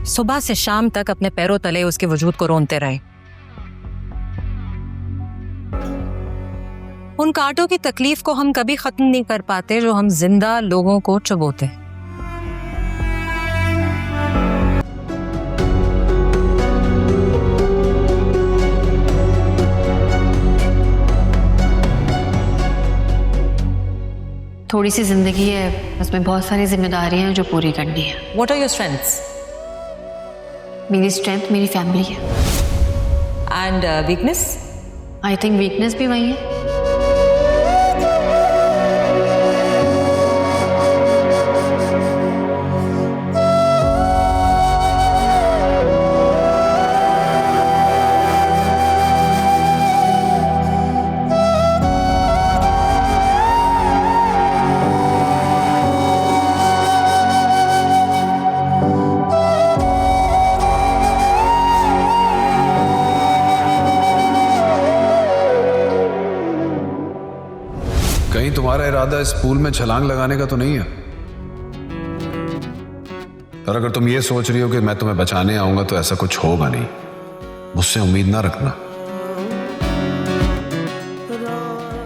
सुबह से शाम तक अपने पैरों तले उसके वजूद को रोनते रहे। उन कांटों की तकलीफ को हम कभी खत्म नहीं कर पाते जो हम जिंदा लोगों को चुभोते हैं। थोड़ी सी जिंदगी है, उसमें बहुत सारी जिम्मेदारियां हैं जो पूरी करनी है। What are your strengths? मेरी स्ट्रेंथ मेरी फैमिली है। And weakness? I think weakness भी वही है। कहीं तुम्हारा इरादा इस पूल में छलांग लगाने का तो नहीं है? और अगर तुम ये सोच रही हो कि मैं तुम्हें बचाने आऊंगा तो ऐसा कुछ होगा नहीं। मुझसे उम्मीद ना रखना।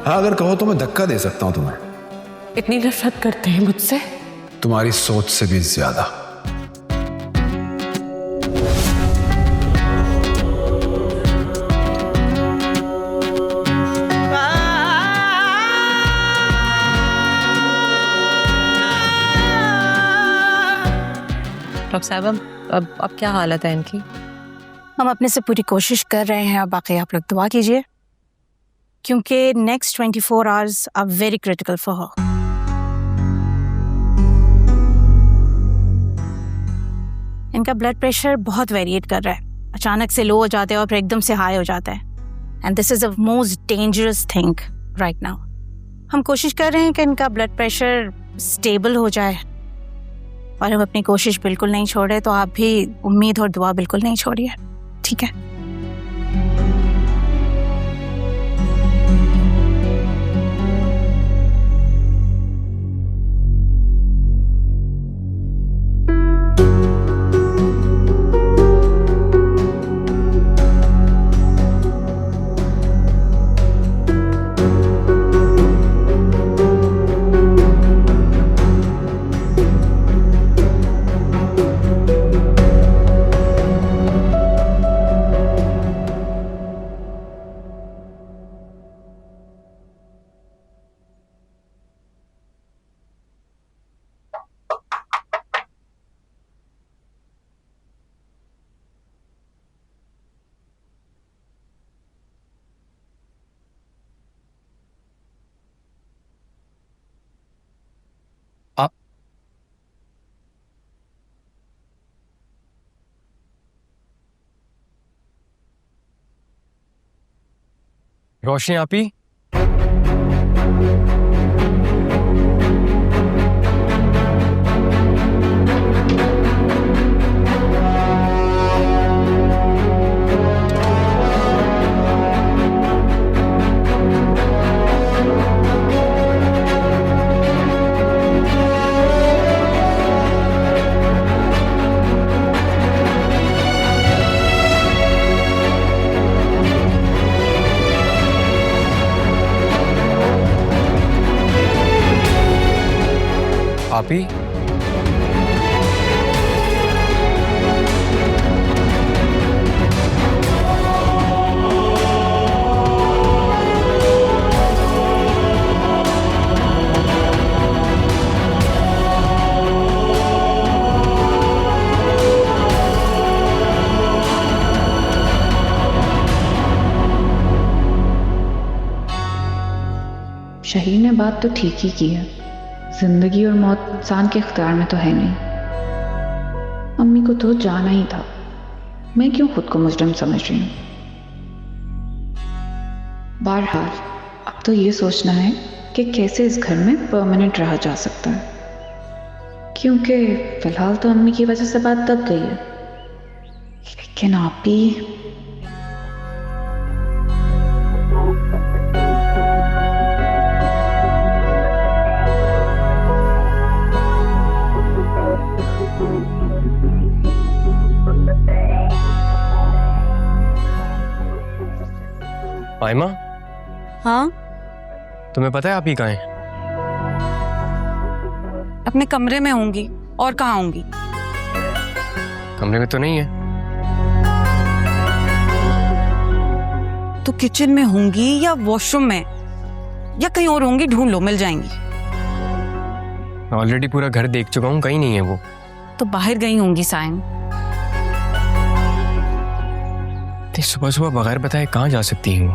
हाँ, अगर कहो तो मैं धक्का दे सकता हूं तुम्हें। इतनी नफरत करते हैं मुझसे? तुम्हारी सोच से भी ज्यादा। डॉक्टर साहब, अब क्या हालत है इनकी? हम अपने से पूरी कोशिश कर रहे हैं, अब बाकी आप लोग दुआ कीजिए, क्योंकि next 24 hours are very critical for her. इनका ब्लड प्रेशर बहुत वेरिएट कर रहा है, अचानक से लो हो जाता है और फिर एकदम से हाई हो जाता है। And this is the most dangerous thing right now. हम कोशिश कर रहे हैं कि इनका ब्लड प्रेशर स्टेबल हो जाए, और हम अपनी कोशिश बिल्कुल नहीं छोड़ रहे, तो आप भी उम्मीद और दुआ बिल्कुल नहीं छोड़िए, ठीक है? रोशनी आपी, आपी, शहीद ने बात तो ठीक ही की है। जिंदगी और मौत इंसान के इख्तियार में तो है नहीं। अम्मी को तो जाना ही था, मैं क्यों खुद को मुजरिम समझ रही हूँ? बहरहाल अब तो ये सोचना है कि कैसे इस घर में परमानेंट रहा जा सकता है, क्योंकि फिलहाल तो अम्मी की वजह से बात दब गई है। लेकिन आप भी आयमा, हाँ, तुम्हें पता है आप ही कहाँ हैं? अपने कमरे में होंगी, और कहाँ होंगी? कमरे में तो नहीं है। तो किचन में होंगी या वॉशरूम में या कहीं और होंगी, ढूंढ लो, मिल जाएंगी। ऑलरेडी पूरा घर देख चुका हूँ, कहीं नहीं है वो। तो बाहर गई होंगी सायम। सुबह सुबह बगैर बताए कहाँ जा सकती हैं वो?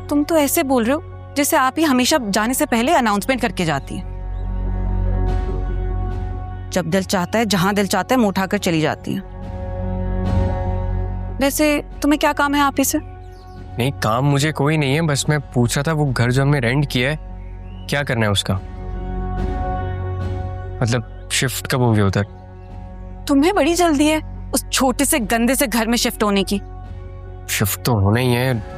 तुम तो ऐसे बोल रहे हो जैसे आप ही हमेशा जाने से पहले अनाउंसमेंट करके जाती हैं। जब दिल चाहता है, जहां दिल चाहता है, मुंह उठाकर चली जाती हैं। वैसे तुम्हें क्या काम है आप ही से? नहीं, काम मुझे कोई नहीं है, बस मैं पूछ रहा था वो घर जो हमने रेंट किया है क्या करना है उसका, मतलब शिफ्ट कब होगी उधर? तुम्हें बड़ी जल्दी है उस छोटे से गंदे से घर में शिफ्ट होने की। शिफ्ट तो होना ही है,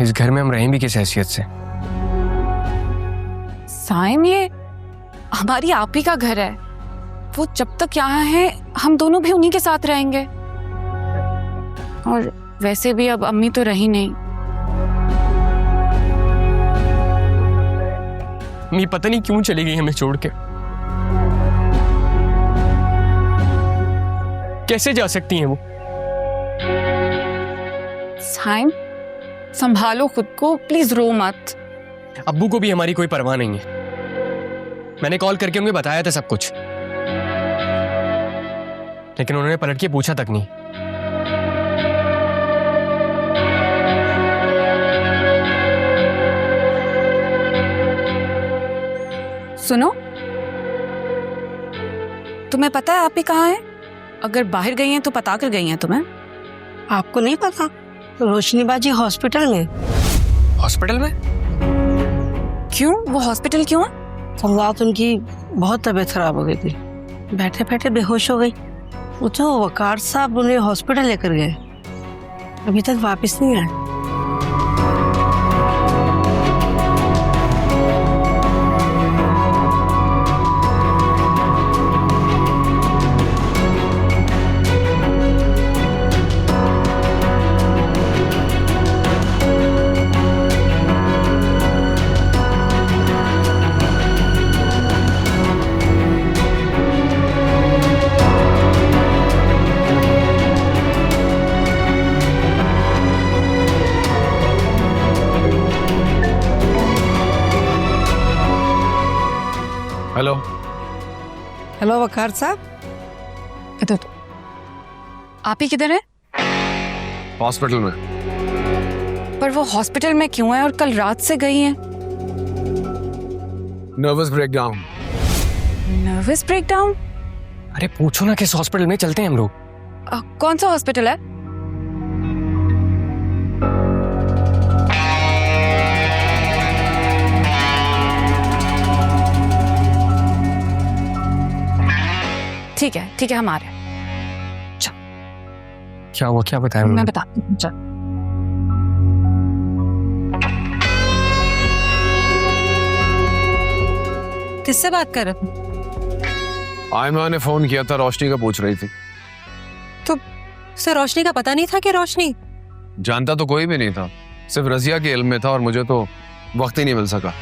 इस घर में हम रहें भी किस हैसियत से? सायम, ये हमारी आप ही का घर है। वो जब तक यहाँ है हम दोनों भी उन्हीं के साथ रहेंगे। और वैसे भी अब अम्मी तो रही नहीं। अम्मी पता नहीं क्यों चली गई हमें छोड़ के। कैसे जा सकती हैं वो? सायम, संभालो खुद को, प्लीज रो मत। अब्बू को भी हमारी कोई परवाह नहीं है। मैंने कॉल करके उन्हें बताया था सब कुछ, लेकिन उन्होंने पलट के पूछा तक नहीं। सुनो, तुम्हें पता है आप ही कहाँ हैं? अगर बाहर गई हैं तो पता कर गई हैं तुम्हें? आपको नहीं पता? रोशनीबाजी हॉस्पिटल में। हॉस्पिटल में? क्यों? वो हॉस्पिटल क्यों है? कल रात उनकी बहुत तबीयत खराब हो गई थी, बैठे बैठे बेहोश हो गई। वो तो वकार साहब उन्हें हॉस्पिटल लेकर गए, अभी तक वापस नहीं आए। हेलो। हेलो वकार साहब। इधर तो आप ही किधर है? हॉस्पिटल में। पर वो हॉस्पिटल में क्यों है और कल रात से गई हैं? Nervous breakdown. Nervous breakdown? अरे पूछो ना किस हॉस्पिटल में, चलते हैं हम लोग। कौन सा हॉस्पिटल है? ठीक है हम आ रहे हैं। क्या हुआ, क्या बताया मैं उन्होंने? बताती हूँ, चल। किससे बात कर रहे? आयमा ने फोन किया था, रोशनी का पूछ रही थी। तो उसे रोशनी का पता नहीं था कि रोशनी? जानता तो कोई भी नहीं था, सिर्फ रजिया के इल्म में था और मुझे तो वक्त ही नहीं मिल सका।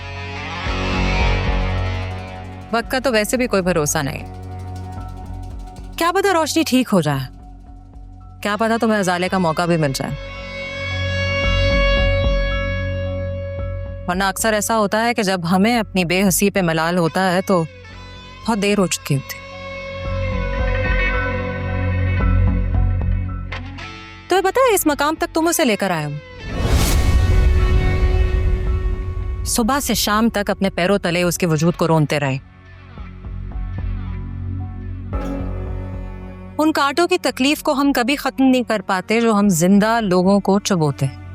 वक्त का तो वैसे भी कोई भरोसा नहीं। क्या पता रोशनी ठीक हो जाए, क्या पता तुम्हें अजाले का मौका भी मिल जाए। वरना अक्सर ऐसा होता है कि जब हमें अपनी बेहसी पे मलाल होता है तो बहुत देर हो चुकी होती। तुम्हें पता है इस मकाम तक तुम उसे लेकर आए हो। सुबह से शाम तक अपने पैरों तले उसके वजूद को रोनते रहे। उन कांटों की तकलीफ को हम कभी खत्म नहीं कर पाते जो हम जिंदा लोगों को चुभोते हैं।